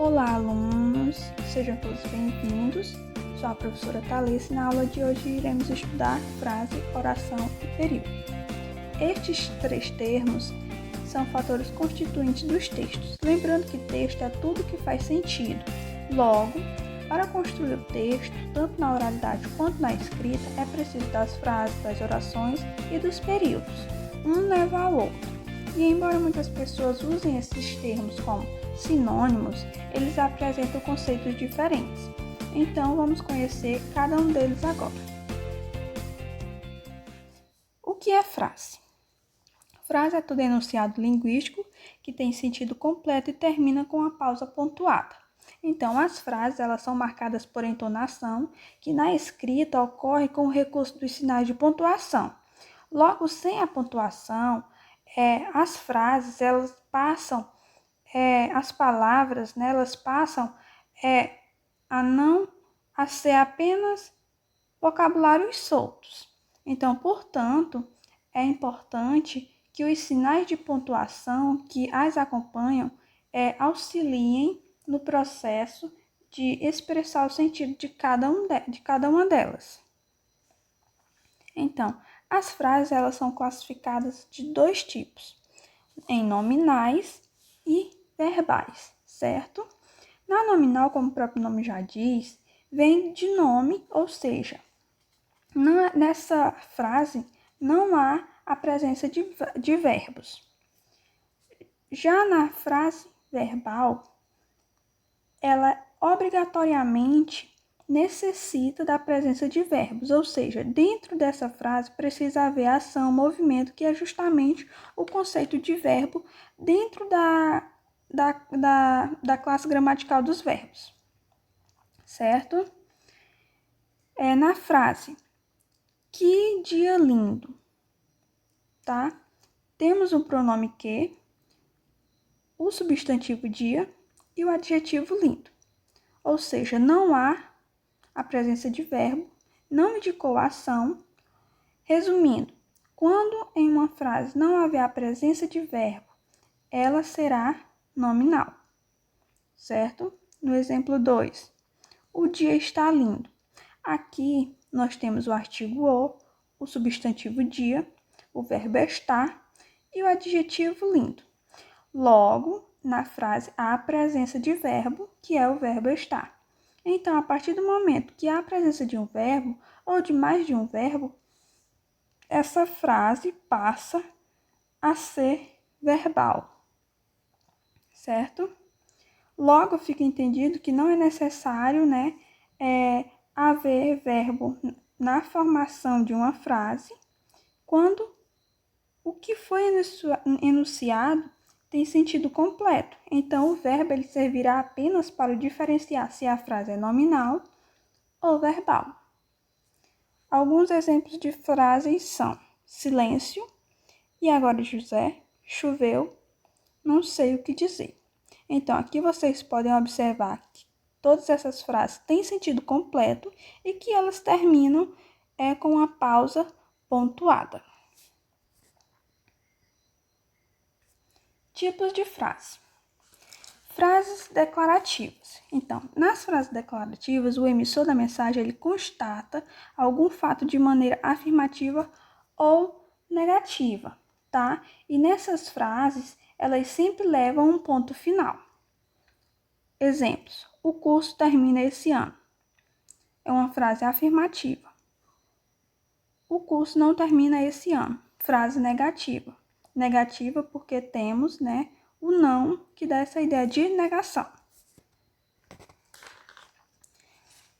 Olá, alunos! Sejam todos bem-vindos. Sou a professora Thalissa e na aula de hoje iremos estudar frase, oração e período. Estes três termos são fatores constituintes dos textos. Lembrando que texto é tudo que faz sentido. Logo, para construir o texto, tanto na oralidade quanto na escrita, é preciso das frases, das orações e dos períodos. Um leva ao outro. E embora muitas pessoas usem esses termos como sinônimos, eles apresentam conceitos diferentes. Então, vamos conhecer cada um deles agora. O que é frase? Frase é todo enunciado linguístico que tem sentido completo e termina com a pausa pontuada. Então, as frases elas são marcadas por entonação, que na escrita ocorre com o recurso dos sinais de pontuação. Logo, sem a pontuação, as frases elas passam as palavras, né, elas passam a ser apenas vocabulários soltos. Então, portanto, é importante que os sinais de pontuação que as acompanham auxiliem no processo de expressar o sentido de cada uma delas. Então, as frases elas são classificadas de dois tipos, em nominais e verbais, certo? Na nominal, como o próprio nome já diz, vem de nome, ou seja, nessa frase não há a presença de verbos. Já na frase verbal, ela obrigatoriamente necessita da presença de verbos, ou seja, dentro dessa frase precisa haver ação, movimento, que é justamente o conceito de verbo dentro da classe gramatical dos verbos, certo? Na frase, que dia lindo, tá? Temos o pronome que, o substantivo dia e o adjetivo lindo. Ou seja, não há a presença de verbo, não indicou a ação. Resumindo, quando em uma frase não haver a presença de verbo, ela será nominal, certo? No exemplo 2, o dia está lindo. Aqui nós temos o artigo o substantivo dia, o verbo estar e o adjetivo lindo. Logo, na frase há a presença de verbo, que é o verbo estar. Então, a partir do momento que há a presença de um verbo ou de mais de um verbo, essa frase passa a ser verbal, certo? Logo, fica entendido que não é necessário, haver verbo na formação de uma frase quando o que foi enunciado tem sentido completo. Então, o verbo ele servirá apenas para diferenciar se a frase é nominal ou verbal. Alguns exemplos de frases são silêncio, e agora José, choveu, não sei o que dizer. Então, aqui vocês podem observar que todas essas frases têm sentido completo e que elas terminam com a pausa pontuada. Tipos de frase. Frases declarativas. Então, nas frases declarativas, o emissor da mensagem ele constata algum fato de maneira afirmativa ou negativa, tá? E nessas frases, elas sempre levam um ponto final. Exemplos: o curso termina esse ano. É uma frase afirmativa. O curso não termina esse ano. Frase negativa. Negativa porque temos, o não, que dá essa ideia de negação.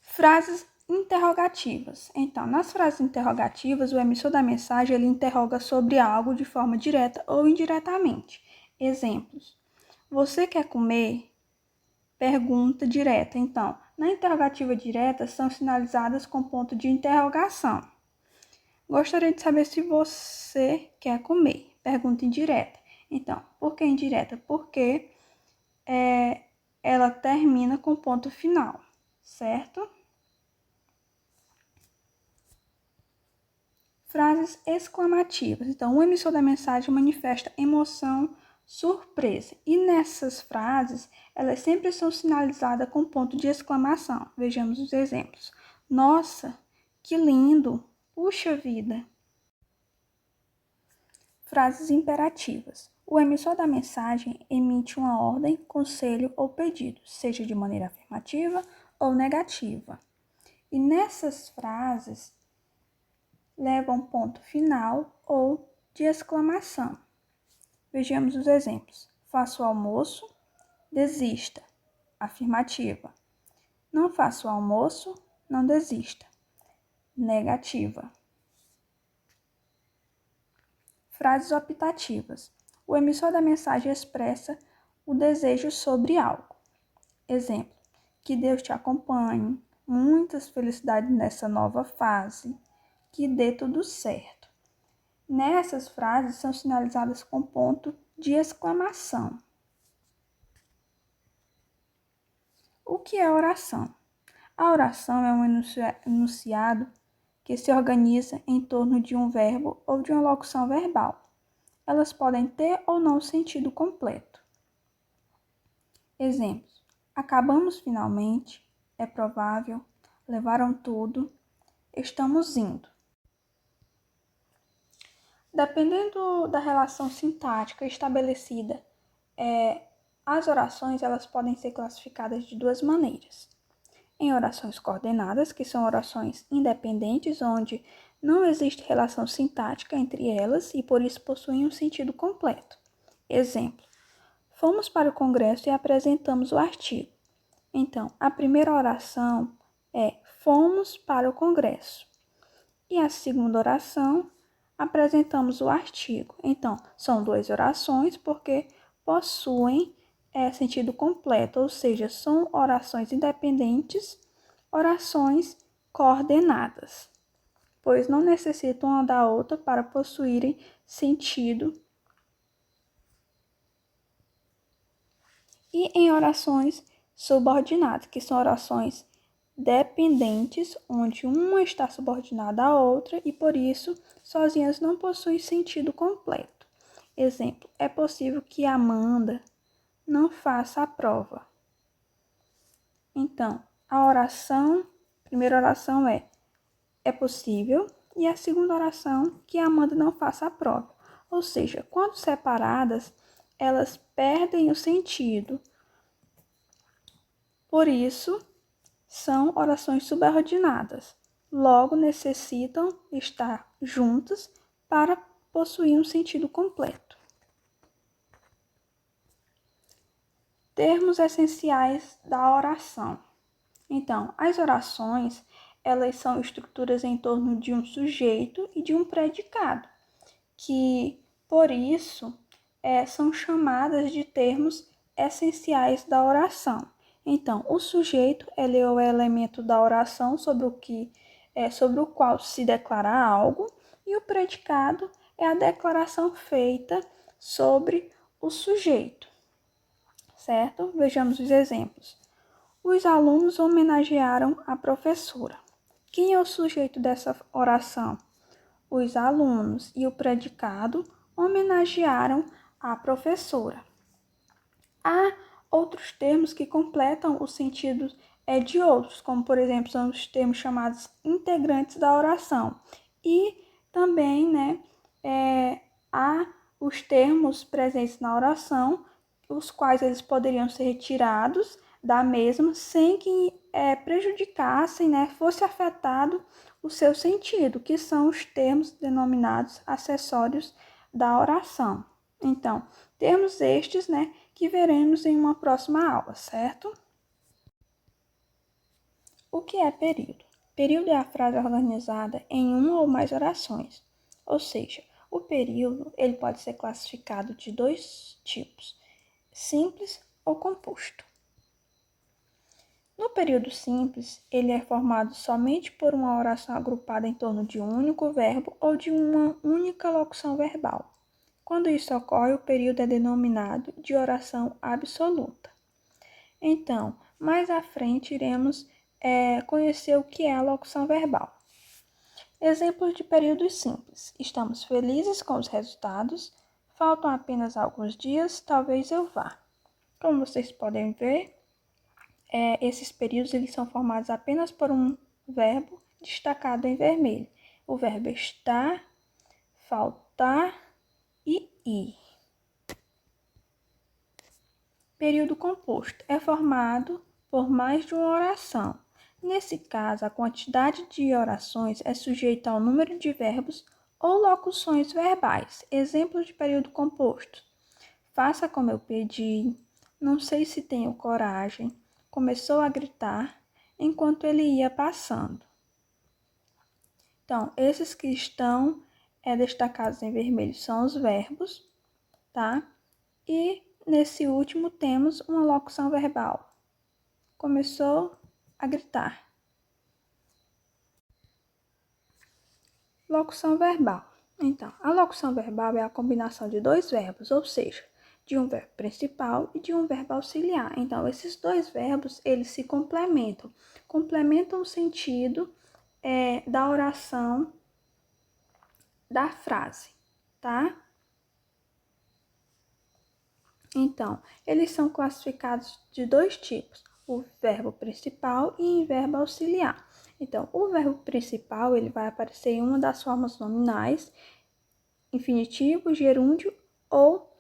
Frases interrogativas. Então, nas frases interrogativas, o emissor da mensagem ele interroga sobre algo de forma direta ou indiretamente. Exemplos: você quer comer? Pergunta direta. Então, na interrogativa direta, são sinalizadas com ponto de interrogação. Gostaria de saber se você quer comer. Pergunta indireta. Então, por que indireta? Porque ela termina com ponto final, certo? Frases exclamativas. Então, o emissor da mensagem manifesta emoção surpresa. E nessas frases, elas sempre são sinalizadas com ponto de exclamação. Vejamos os exemplos. Nossa, que lindo! Puxa vida! Frases imperativas. O emissor da mensagem emite uma ordem, conselho ou pedido, seja de maneira afirmativa ou negativa. E nessas frases, levam ponto final ou de exclamação. Vejamos os exemplos. Faço o almoço, desista. Afirmativa. Não faço o almoço, não desista. Negativa. Frases optativas. O emissor da mensagem expressa o desejo sobre algo. Exemplo. Que Deus te acompanhe. Muitas felicidades nessa nova fase. Que dê tudo certo. Nessas frases são sinalizadas com ponto de exclamação. O que é oração? A oração é um enunciado que se organiza em torno de um verbo ou de uma locução verbal. Elas podem ter ou não sentido completo. Exemplos. Acabamos finalmente, é provável, levaram tudo, estamos indo. Dependendo da relação sintática estabelecida, as orações elas podem ser classificadas de duas maneiras. Em orações coordenadas, que são orações independentes, onde não existe relação sintática entre elas e por isso possuem um sentido completo. Exemplo: fomos para o congresso e apresentamos o artigo. Então, a primeira oração é fomos para o congresso. E a segunda oração, apresentamos o artigo. Então, são duas orações porque possuem sentido completo, ou seja, são orações independentes, orações coordenadas, pois não necessitam uma da outra para possuírem sentido. E em orações subordinadas, que são orações dependentes, onde uma está subordinada à outra e, por isso, sozinhas não possuem sentido completo. Exemplo, é possível que Amanda não faça a prova. Então, a primeira oração é possível, e a segunda oração, que Amanda não faça a prova. Ou seja, quando separadas, elas perdem o sentido. Por isso, são orações subordinadas. Logo, necessitam estar juntas para possuir um sentido completo. Termos essenciais da oração. Então, as orações, elas são estruturas em torno de um sujeito e de um predicado, que, por isso, são chamadas de termos essenciais da oração. Então, o sujeito ele é o elemento da oração sobre o qual se declara algo, e o predicado é a declaração feita sobre o sujeito. Certo? Vejamos os exemplos. Os alunos homenagearam a professora. Quem é o sujeito dessa oração? Os alunos, e o predicado homenagearam a professora. Há outros termos que completam o sentido de outros, como, por exemplo, são os termos chamados integrantes da oração. E também, há os termos presentes na oração, os quais eles poderiam ser retirados da mesma sem que prejudicassem, fosse afetado o seu sentido, que são os termos denominados acessórios da oração. Então, termos estes, que veremos em uma próxima aula, certo? O que é período? Período é a frase organizada em uma ou mais orações. Ou seja, o período ele pode ser classificado de dois tipos: simples ou composto. No período simples, ele é formado somente por uma oração agrupada em torno de um único verbo ou de uma única locução verbal. Quando isso ocorre, o período é denominado de oração absoluta. Então, mais à frente, iremos conhecer o que é a locução verbal. Exemplos de períodos simples. Estamos felizes com os resultados, Faltam apenas alguns dias, talvez eu vá. Como vocês podem ver, esses períodos eles são formados apenas por um verbo destacado em vermelho. O verbo estar, faltar e ir. Período composto é formado por mais de uma oração. Nesse caso, a quantidade de orações é sujeita ao número de verbos ou locuções verbais. Exemplos de período composto: faça como eu pedi, não sei se tenho coragem, começou a gritar enquanto ele ia passando. Então, esses que estão destacados em vermelho são os verbos, tá? E nesse último temos uma locução verbal. Começou a gritar. Locução verbal. Então, a locução verbal é a combinação de dois verbos, ou seja, de um verbo principal e de um verbo auxiliar. Então, esses dois verbos, eles se complementam. Complementam o sentido da oração, da frase, tá? Então, eles são classificados de dois tipos, o verbo principal e o verbo auxiliar. Então, o verbo principal, ele vai aparecer em uma das formas nominais, infinitivo, gerúndio ou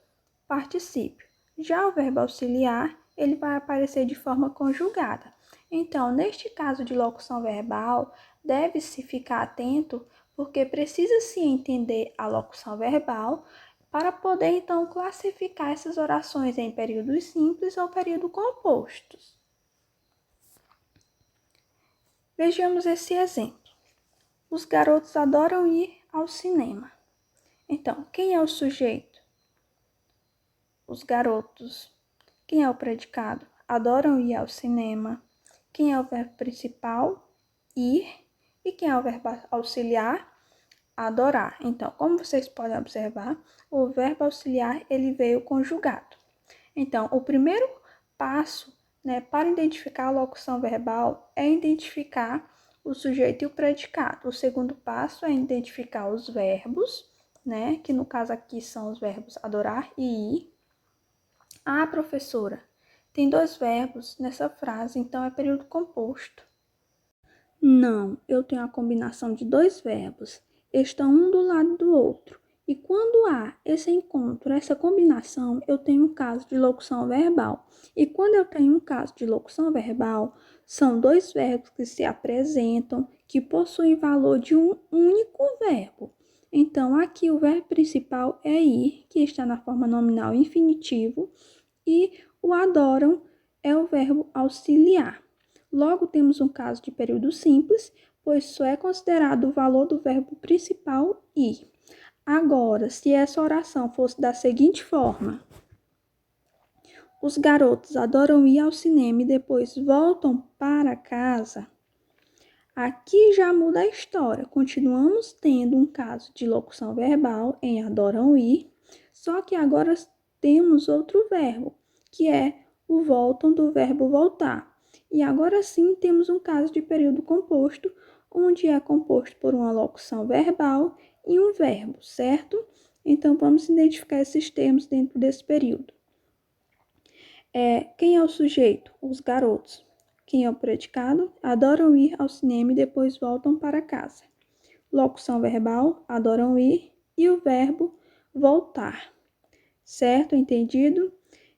particípio. Já o verbo auxiliar, ele vai aparecer de forma conjugada. Então, neste caso de locução verbal, deve-se ficar atento, porque precisa-se entender a locução verbal para poder, então, classificar essas orações em períodos simples ou período compostos. Vejamos esse exemplo. Os garotos adoram ir ao cinema. Então, quem é o sujeito? Os garotos. Quem é o predicado? Adoram ir ao cinema. Quem é o verbo principal? Ir. E quem é o verbo auxiliar? Adorar. Então, como vocês podem observar, o verbo auxiliar ele veio conjugado. Então, o primeiro passo, para identificar a locução verbal é identificar o sujeito e o predicado. O segundo passo é identificar os verbos, que no caso aqui são os verbos adorar e ir. Ah, professora, tem dois verbos nessa frase, então é período composto. Não, eu tenho a combinação de dois verbos. Estão um do lado do outro. E quando há esse encontro, essa combinação, eu tenho um caso de locução verbal. E quando eu tenho um caso de locução verbal, são dois verbos que se apresentam, que possuem valor de um único verbo. Então, aqui o verbo principal é ir, que está na forma nominal infinitivo, e o adoram é o verbo auxiliar. Logo, temos um caso de período simples, pois só é considerado o valor do verbo principal ir. Agora, se essa oração fosse da seguinte forma: os garotos adoram ir ao cinema e depois voltam para casa, aqui já muda a história. Continuamos tendo um caso de locução verbal em adoram ir, só que agora temos outro verbo, que é o voltam do verbo voltar. E agora sim temos um caso de período composto, onde é composto por uma locução verbal e um verbo, certo? Então, vamos identificar esses termos dentro desse período. Quem é o sujeito? Os garotos. Quem é o predicado? Adoram ir ao cinema e depois voltam para casa. Locução verbal, adoram ir, e o verbo voltar. Certo? Entendido?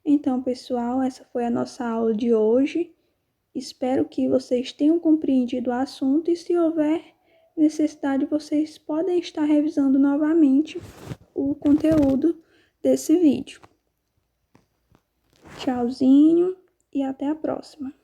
Então, pessoal, essa foi a nossa aula de hoje. Espero que vocês tenham compreendido o assunto e, se houver necessidade, vocês podem estar revisando novamente o conteúdo desse vídeo. Tchauzinho e até a próxima.